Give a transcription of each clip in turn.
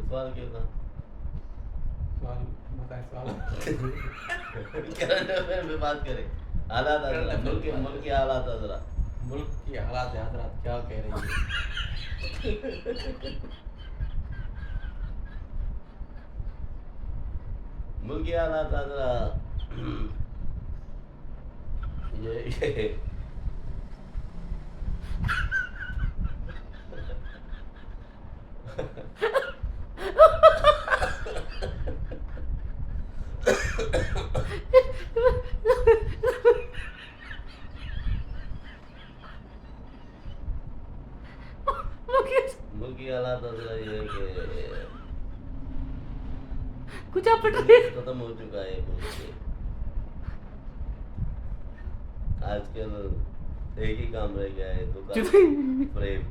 सवाल क्या था? सवाल बताएं सवाल। करंट अफेयर में बात करें। हालात करंट जरा, अफेयर मुल्क के की बात मुल्क के हालात जरा। मुल्क की हालात हजरात क्या कह रही है? मुल्क के हालात जरा। ये मुल्क की हालात जरा ये है कि कुछ आप बिजनेस खत्म हो चुका है मुल्क में। आजकल एक ही काम रह गया है, फ्रेम,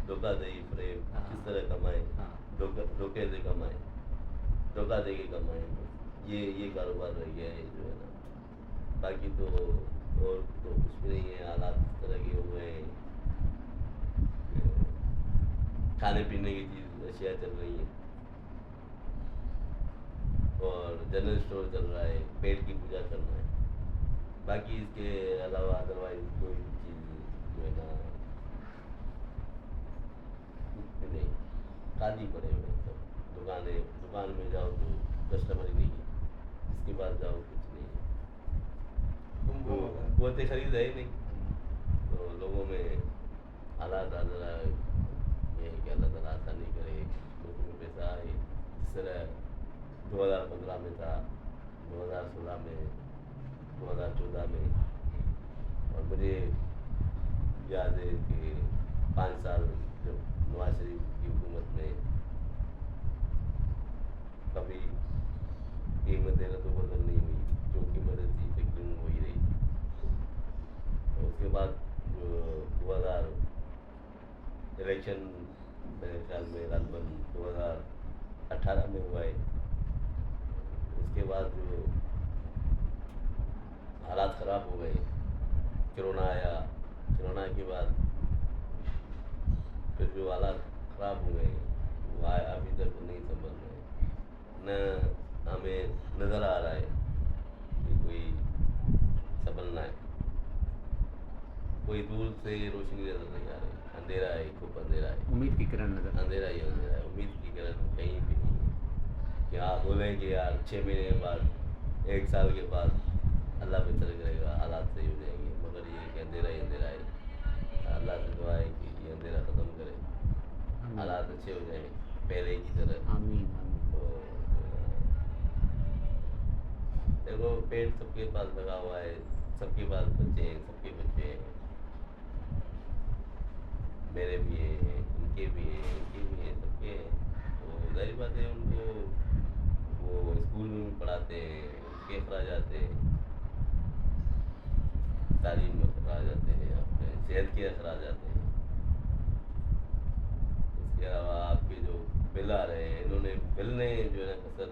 धोखाधड़ी फ्रेम। हाँ। किस तरह कमाए, हाँ। धोखे से कमाए, धोखा दे के कमाए। ये कारोबार रह गया है जो है ना। बाकी तो और तो कुछ भी नहीं है। हालात इस तरह के हुए हैं। खाने पीने की चीज अशिया चल रही है और जनरल स्टोर चल रहा है, पेट की पूजा करना है। बाकी इसके अलावा अदरवाइज कोई भी चीज़ जो है ना कुछ भी नहीं, खाली पड़े हुए हैं सब। दुकान में जाओ तो कस्टमर ही नहीं है, जिसके पास जाओ कुछ नहीं है। तुमको तो वो तो खरीद है ही नहीं। तो लोगों में हालात ज़रा ये है कि अल्लाह ताला आसानी करे, लोगों में पैसा आए। जिस तरह 2015 में था, 2016 में, 2014 में। और मुझे याद है कि 5 साल जब नवाज शरीफ की हुकूमत में कभी कीमतें तो बदल नहीं हुई, जो कीमतें थी तकरीबन वही रही थी। और उसके बाद जो 2000 इलेक्शन मेरे ख्याल में लगभग 2018 में हुआ है। उसके बाद जो हालात ख़राब हो गए, कोरोना आया। कोरोना के बाद फिर जो हालात ख़राब हो गए वो अभी तक नहीं संभल रहे। न हमें नज़र आ रहा है कि कोई संभलना है। कोई दूर से रोशनी नज़र नहीं आ रही, अंधेरा है, खूब अंधेरा है, उम्मीद की किरण नजर अंधेरा ही अंधेरा है। उम्मीद की किरण कहीं भी नहीं है कि हाँ बोलेंगे यार 6 महीने के बाद, 1 साल के बाद अल्लाह बेहतर करेगा, हालात सही हो जाएंगे। मगर ये कि अंधेरा ही अंधेरा है। अल्लाह से दुआ है कि ये अंधेरा ख़त्म करे, हालात अच्छे हो जाए पहले की तरह। आमीन आमीन। तो देखो पेट सबके पास लगा हुआ है, सबके पास बच्चे हैं, सबके बच्चे हैं। मेरे भी हैं, उनके भी हैं, इनके भी हैं, सबके हैं। तो जाहिर बात है उनको वो स्कूल में भी पढ़ाते हैं, उनके अखराज हैं, तालीम में अखराज हैं, अपने सेहत के अखराज हैं। इसके अलावा आपके जो बिल आ रहे हैं, इन्होंने बिल ने जो है असल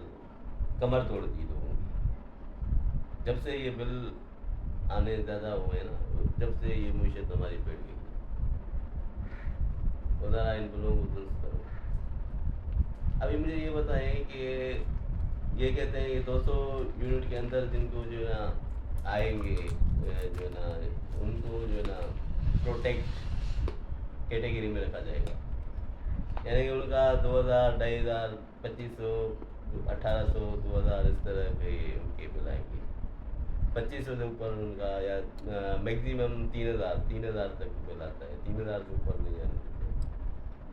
कमर तोड़ दी लोगों की। जब से ये बिल आने ज़्यादा हुए ना, जब से ये मुश्किल हमारी बढ़ गई। ज़रा इन बिलों को दुरुस्त करो। अभी मुझे ये बताएं कि ये कहते हैं ये 200 यूनिट के अंदर जिनको जो है ना आएंगे, जो है ना उनको जो है ना प्रोटेक्ट कैटेगरी में रखा जाएगा। यानी कि उनका 2000, 2500, 2500, 1800, 2000 इस तरह के उनके बिल आएंगे। 2500 से ऊपर उनका या मैक्सिमम 3000 तक बिल आता है। 3000 से ऊपर नहीं आने देते।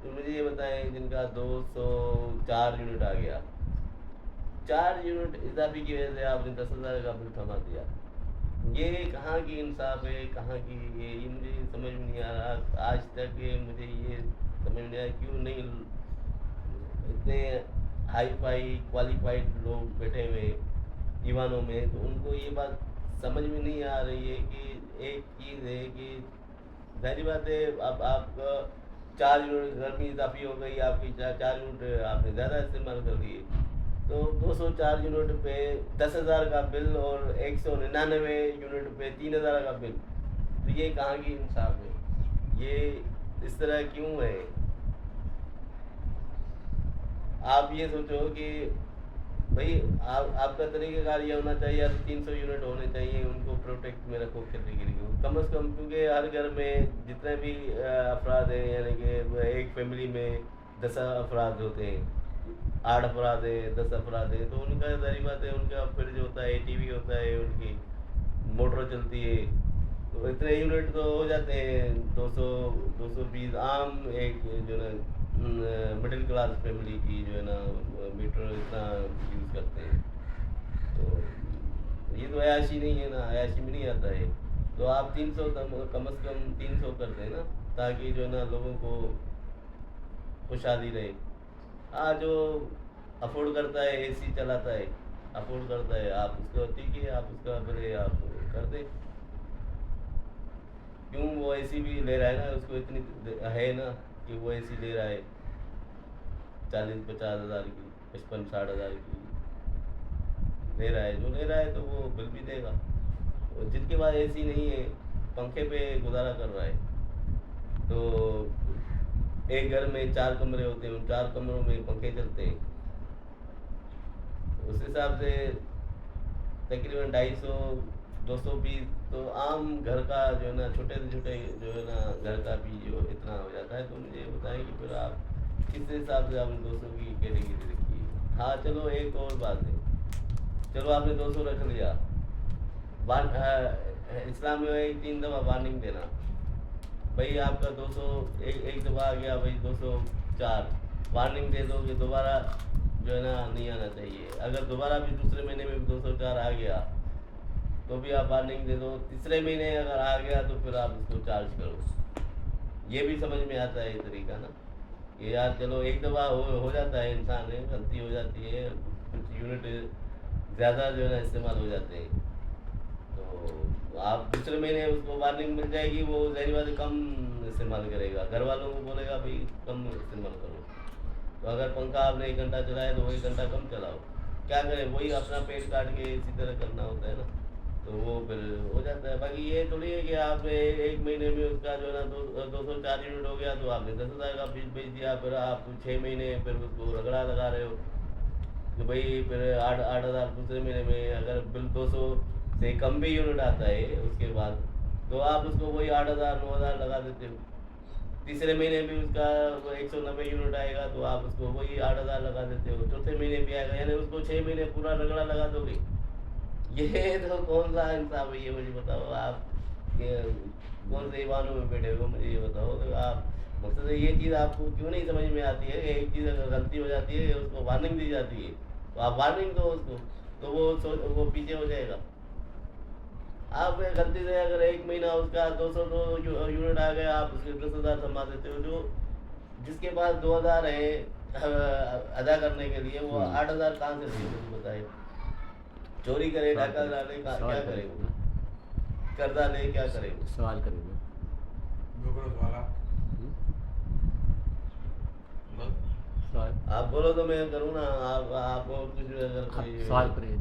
तो मुझे ये बताएं जिनका 204 यूनिट आ गया, 4 यूनिट इजाफी की वजह से आपने 10,000 का बिल थमा दिया। ये कहाँ की इंसाफ है, कहाँ की ये मुझे समझ में नहीं आ रहा। आज तक मुझे ये समझ में नहीं आया क्यों नहीं इतने हाई फाई क्वालिफाइड लोग बैठे हुए ईवानों में, तो उनको ये बात समझ में नहीं आ रही है कि एक चीज़ है कि जाहिर बात है अब आप 4 यूनिट गर्मी इजाफी हो गई आपकी, 4 यूनिट आपने ज़्यादा इस्तेमाल कर लिए, तो 204 यूनिट पे 10,000 का बिल और 199 यूनिट पे 3,000 का बिल। तो ये कहाँ की इंसाफ है? ये इस तरह क्यों है? आप ये सोचो कि भाई आपका तरीक़ेकार ये होना चाहिए, या तो 300 यूनिट होने चाहिए उनको प्रोटेक्ट में रखो खेती के लिए कम से कम, क्योंकि हर घर में जितने भी अफराद हैं, यानी कि एक फैमिली में 10 अफराद होते हैं, 8 अफराद हैं, 10 अफराद हैं, तो उनका जारी बात है, उनका फ्रिज होता है, टीवी होता है, उनकी मोटर चलती है, तो इतने यूनिट तो हो जाते हैं 200 220 आम एक जो है ना मिडिल क्लास फैमिली की जो है ना मीटर इतना यूज़ करते हैं। तो ये तो अयाशी नहीं है ना, अयाशी में नहीं आता है। तो आप 300 कम से कम 300 कर दें ना, ताकि जो है ना लोगों को खुशहाली रहे। हाँ, जो अफोर्ड करता है, एसी चलाता है, अफोर्ड करता है, आप उसको ठीक है, आप उसका भले आप कर दें। क्यों वो एसी भी ले रहा है ना, उसको इतनी है ना कि वो एसी ले रहा है 40-50 हज़ार की, 55-60 हज़ार की ले रहा है। जो ले रहा है तो वो बिल भी देगा। और जिनके पास एसी नहीं है, पंखे पे गुजारा कर रहा है, तो एक घर में 4 कमरे होते हैं, उन 4 कमरों में पंखे चलते हैं, उस हिसाब से तकरीबन 250-220 तो आम घर का जो है ना, छोटे से छोटे जो है ना घर का भी जो इतना हो जाता है। तो मुझे बताएं कि फिर आप किस हिसाब से आपने 200 की कैटेगरी रखी है। हाँ चलो, एक और बात है, चलो आपने 200 रख लिया, इस्लाम में एक 3 दफ़ा वार्निंग देना, भाई आपका 200 एक दफ़ा आ गया, भाई 204 वार्निंग दे दो कि दोबारा जो है ना नहीं आना चाहिए। अगर दोबारा भी दूसरे महीने में भी 204 आ गया तो भी आप वार्निंग दे दो, तीसरे महीने अगर आ गया तो फिर आप उसको चार्ज करो। ये भी समझ में आता है ये तरीका ना, कि यार चलो एक दफ़ा हो जाता है, इंसान है, गलती हो जाती है, कुछ यूनिट ज़्यादा जो है ना इस्तेमाल हो जाते हैं, तो आप दूसरे महीने उसको वार्निंग मिल जाएगी, वो ज़ाहिर बात है कम इस्तेमाल करेगा, घर वालों को बोलेगा भाई कम इस्तेमाल करो। तो अगर पंखा आपने 1 घंटा चलाया तो 1 घंटा कम चलाओ, क्या करें, वही अपना पेट काट के इसी तरह करना होता है ना, तो वो फिर हो जाता है। बाकी ये थोड़ी है कि आपने एक महीने में उसका जो है ना 204 यूनिट हो गया तो आपने 10,000 का बिल भेज दिया, फिर आप 6 महीने फिर उसको रगड़ा लगा रहे हो कि भाई फिर 8,000 दूसरे महीने में अगर बिल 200 से कम भी यूनिट आता है उसके बाद, तो आप उसको वही 8,000 9,000 लगा देते हो। तीसरे महीने भी उसका 190 यूनिट आएगा तो आप उसको वही 8,000 लगा देते हो, चौथे महीने भी आएगा, यानी उसको 6 महीने पूरा रगड़ा लगा दोगे। ये तो कौन सा इंसाफ है, ये मुझे बताओ आप, ये कौन से ईमानों में बैठे हो, मुझे ये बताओ। तो आप मकसद है, ये चीज़ आपको क्यों नहीं समझ में आती है, एक चीज़ अगर गलती हो जाती है उसको वार्निंग दी जाती है, तो आप वार्निंग दो उसको, तो वो पीछे हो जाएगा। आप गलती से अगर एक महीना उसका 202 यूनिट आ गया, आप उसके 10,000 संभाल देते हो, जो जिसके पास 2,000 है अदा करने के लिए, वो 8,000 कहाँ से देंगे बताए। चोरी करे, डाका डाले, क्या करेंगे, कर्जा ले, क्या करेंगे। सवाल करेंगे। सवाल आप बोलो तो मैं करूँ ना, आप कुछ अगर आप कोई सवाल करिए।